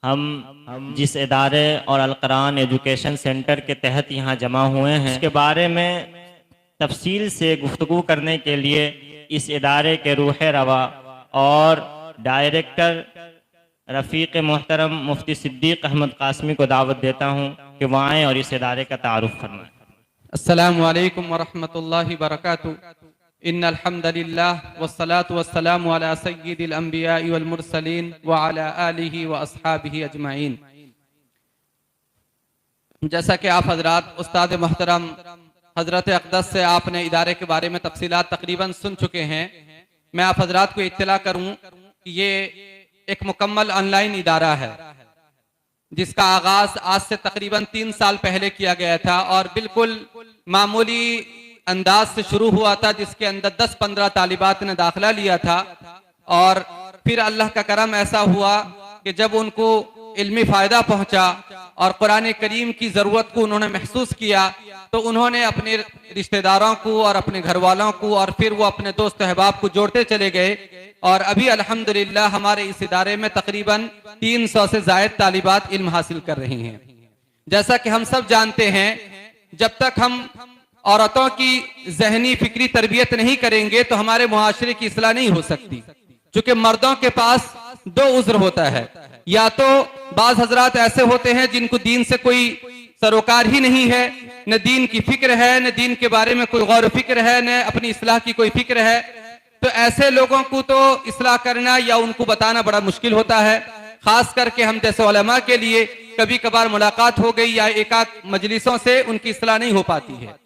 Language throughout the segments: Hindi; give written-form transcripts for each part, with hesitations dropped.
हम जिस इदारे और अलकुरान एजुकेशन सेंटर के तहत यहाँ जमा हुए हैं, इसके बारे में तफसील से गुफ्तगू करने के लिए इस इदारे के रूह रवा और डायरेक्टर रफ़ीक मोहतरम मुफ्ती सिद्दीक़ अहमद कासमी को दावत देता हूँ कि वह आएँ और इस इदारे का तारुफ फरमाएं। अस्सलामु अलैकुम वरहमतुल्लाहि वबरकातुहू। इन्नल हम्दुलिल्लाह वस्सलातु वस्सलामु अला सय्यिदिल अंबियाइ वल मुरसलीन व अला आलिहि व अस्हाबिहि अजमाइन। जैसा कि आप हजरात उस्ताद मोहतरम हजरत अक़दस से आपने इदारे के बारे में तफसीलात तकरीबन सुन चुके हैं, मैं आप हजरात को इत्तला करूं कि ये एक मुकम्मल ऑनलाइन इदारा है जिसका आगाज आज से तकरीबन 3 साल पहले किया गया था और बिल्कुल मामूली अंदाज से शुरू हुआ था, जिसके अंदर 10-15 तालिबात ने दाखिला लिया था। और फिर अल्लाह का करम ऐसा हुआ कि जब उनको इल्मी फायदा पहुंचा और कुरान करीम की जरूरत को उन्होंने महसूस किया तो उन्होंने अपने रिश्तेदारों को और अपने घर वालों को और फिर वो अपने दोस्त अहबाब को जोड़ते चले गए। और अभी अल्हम्दुलिल्लाह हमारे इस इदारे में तकरीबन 300 से जायद तालिबात इल्म हासिल कर रही हैं। जैसा कि हम सब जानते हैं, जब तक हम औरतों की जहनी फिक्री तरबियत नहीं करेंगे तो हमारे मुआशरे की इस्लाह नहीं हो सकती। क्योंकि मर्दों के पास 2 उज़्र होता है, या तो बाज हजरात ऐसे होते हैं जिनको दीन से कोई सरोकार ही नहीं है, न दीन की फिक्र है, न दीन के बारे में कोई गौर फिक्र है, न अपनी इस्लाह की कोई फिक्र है। तो ऐसे लोगों को तो इस्लाह करना या उनको बताना बड़ा मुश्किल होता है। खास करके हम जैसे उलमा के लिए कभी कभार मुलाकात हो गई या एक आध मजलिसों से उनकी इस्लाह नहीं हो पाती है।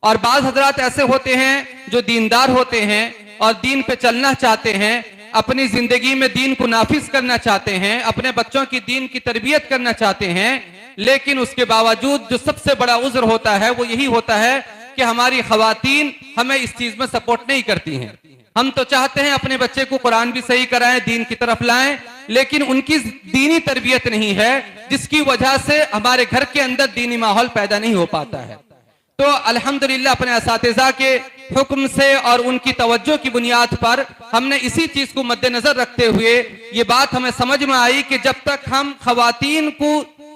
और बाज हजरात ऐसे होते हैं जो दीनदार होते हैं और दीन पे चलना चाहते हैं, अपनी जिंदगी में दीन को नाफिज करना चाहते हैं, अपने बच्चों की दीन की तरबियत करना चाहते हैं, लेकिन उसके बावजूद जो सबसे बड़ा उज़्र होता है वो यही होता है कि हमारी खवातीन हमें इस चीज में सपोर्ट नहीं करती हैं। हम तो चाहते हैं अपने बच्चे को कुरान भी सही कराएं, दीन की तरफ लाएं, लेकिन उनकी दीनी तरबियत नहीं है, जिसकी वजह से हमारे घर के अंदर दीनी माहौल पैदा नहीं हो पाता है। तो अल्हम्दुलिल्लाह अपने असातिज़ा के हुक्म से और उनकी तवज्जो की बुनियाद पर हमने इसी चीज को मद्देनजर रखते हुए ये बात हमें समझ में आई कि जब तक हम खवातीन को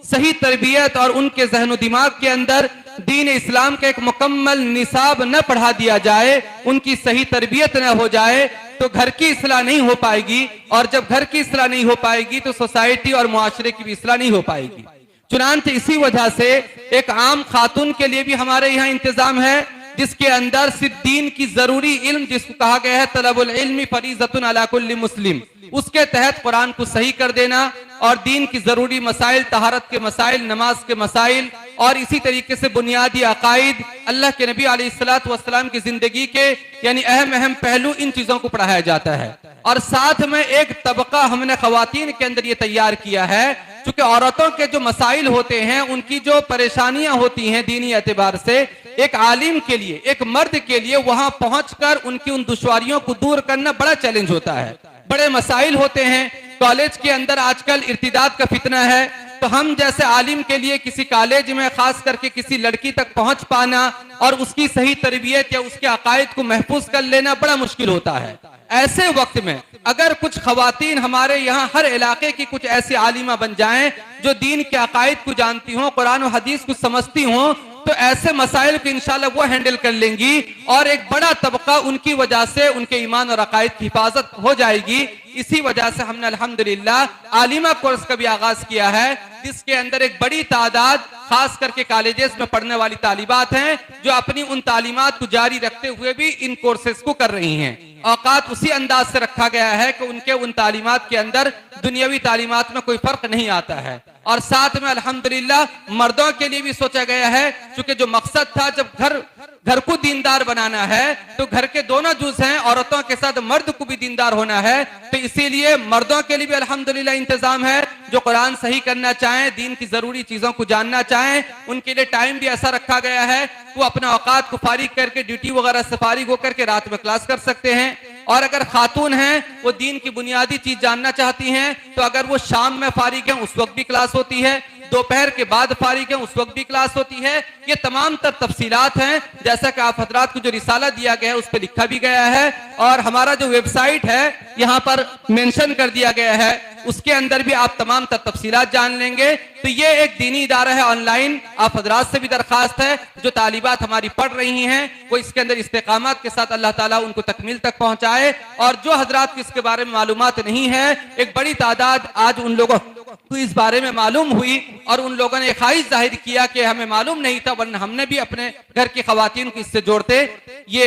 सही तरबियत और उनके जहन दिमाग के अंदर दीन इस्लाम का एक मुकम्मल निसाब न पढ़ा दिया जाए, उनकी सही तरबियत न हो जाए, तो घर की इस्लाह नहीं हो पाएगी। और जब घर की इस्लाह नहीं हो पाएगी तो सोसाइटी और मुआशरे की भी इस्लाह नहीं हो पाएगी। चुनांचे इसी वजह से एक आम खातून के लिए भी हमारे यहाँ इंतजाम है, जिसके अंदर सिर्फ दीन की जरूरी इल्म, जिसको कहा गया है तलबुल इल्मी फरीज़तुन अला कुल्ली मुस्लिम, उसके तहत कुरान को सही कर देना और दीन की जरूरी मसाइल, तहारत के मसाइल, नमाज के मसाइल और इसी तरीके से बुनियादी अकाइद, अल्लाह के नबी अलैहिस्सलातु वस्सलाम की जिंदगी के यानी अहम अहम पहलू, इन चीजों को पढ़ाया जाता है। और साथ में एक तबका हमने खवातीन के अंदर ये तैयार किया है, क्योंकि औरतों के जो मसाइल होते हैं, उनकी जो परेशानियां होती हैं दीनी एतबार से, एक आलिम के लिए, एक मर्द के लिए वहां पहुंचकर उनकी उन दुश्वारियों को दूर करना बड़ा चैलेंज होता है। बड़े मसाइल होते हैं। कॉलेज के अंदर आजकल इर्तिदाद का फितना है, तो हम जैसे आलिम के लिए किसी कॉलेज में खास करके किसी लड़की तक पहुंच पाना और उसकी सही तरबियत या उसके अकायद को महफूज कर लेना बड़ा मुश्किल होता है। ऐसे वक्त में अगर कुछ खवातीन हमारे यहाँ हर इलाके की कुछ ऐसी आलिमा बन जाएं जो दीन के अकायद को जानती हों, कुरान और हदीस को समझती हों, तो ऐसे मसाइल को इंशाल्लाह वो हैंडल कर लेंगी और एक बड़ा तबका उनकी वजह से उनके ईमान और अकायद की हिफाजत हो जाएगी। इसी वजह से हमने अल्हम्दुलिल्लाह आलिमा कोर्स का भी आगाज किया है, जिसके अंदर एक बड़ी तादाद खास करके कॉलेजेस में पढ़ने वाली तालिबात हैं जो अपनी उन तालीमात को जारी रखते हुए भी इन कोर्सेज को कर रही हैं। औकात उसी अंदाज से रखा गया है कि उनके उन तालीमात के अंदर दुनियावी तालीमात में कोई फर्क नहीं आता है। और साथ में अल्हम्दुलिल्लाह मर्दों के लिए भी सोचा गया है, क्योंकि जो मकसद था जब घर को दीनदार बनाना है तो घर के दोनों जुज़ हैं, औरतों के साथ मर्द को भी दीनदार होना है, तो इसीलिए मर्दों के लिए भी अल्हम्दुलिल्लाह इंतजाम है। जो कुरान सही करना चाहें, दीन की जरूरी चीजों को जानना चाहें, उनके लिए टाइम भी ऐसा रखा गया है वो अपना औकात को फारिग करके ड्यूटी वगैरह से फारिग होकर के रात में क्लास कर सकते हैं। और अगर खातून हैं वो दीन की बुनियादी चीज जानना चाहती हैं तो अगर वो शाम में फारिग हैं उस वक्त भी क्लास होती है। दोपहर के बाद फारिग हैं उस वक्त भी क्लास होती है। ये तमाम तर तफसीलात हैं, जैसा कि आप हजरात को जो रिसाला दिया गया है उस पर लिखा भी गया है, और हमारा जो वेबसाइट है यहाँ पर मेंशन कर दिया गया है, उसके अंदर भी आप तमाम तर तफसीलात जान लेंगे। तो ये एक दीनी इदारा है ऑनलाइन। आप हजरात से भी दरखास्त है जो तालिबात हमारी पढ़ रही हैं वो इसके अंदर इस्तेकामत के साथ अल्लाह ताला उनको तकमील तक पहुंचाए, और जो हजरात को इसके बारे में मालूमात नहीं है, एक बड़ी तादाद आज उन लोगों को इस बारे में मालूम हुई और उन लोगों ने ख्वाहिश जाहिर किया कि हमें मालूम नहीं था, वरना हमने भी अपने घर की खवातीन को इससे जोड़ते। ये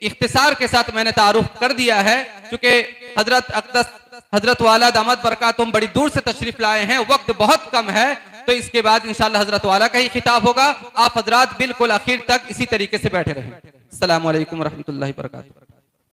इख्तिसार के साथ मैंने तारुफ कर दिया है, क्योंकि हजरत अक़दस हजरत वाला दामद बरकातुहुम बड़ी दूर से तशरीफ लाए हैं, वक्त बहुत कम है, तो इसके बाद इंशाअल्लाह हजरत वाला का ही खिताब होगा। आप हजरात बिल्कुल आखिर तक इसी तरीके से बैठे रहें। अस्सलामु अलैकुम व रहमतुल्लाहि व बरकातुहू।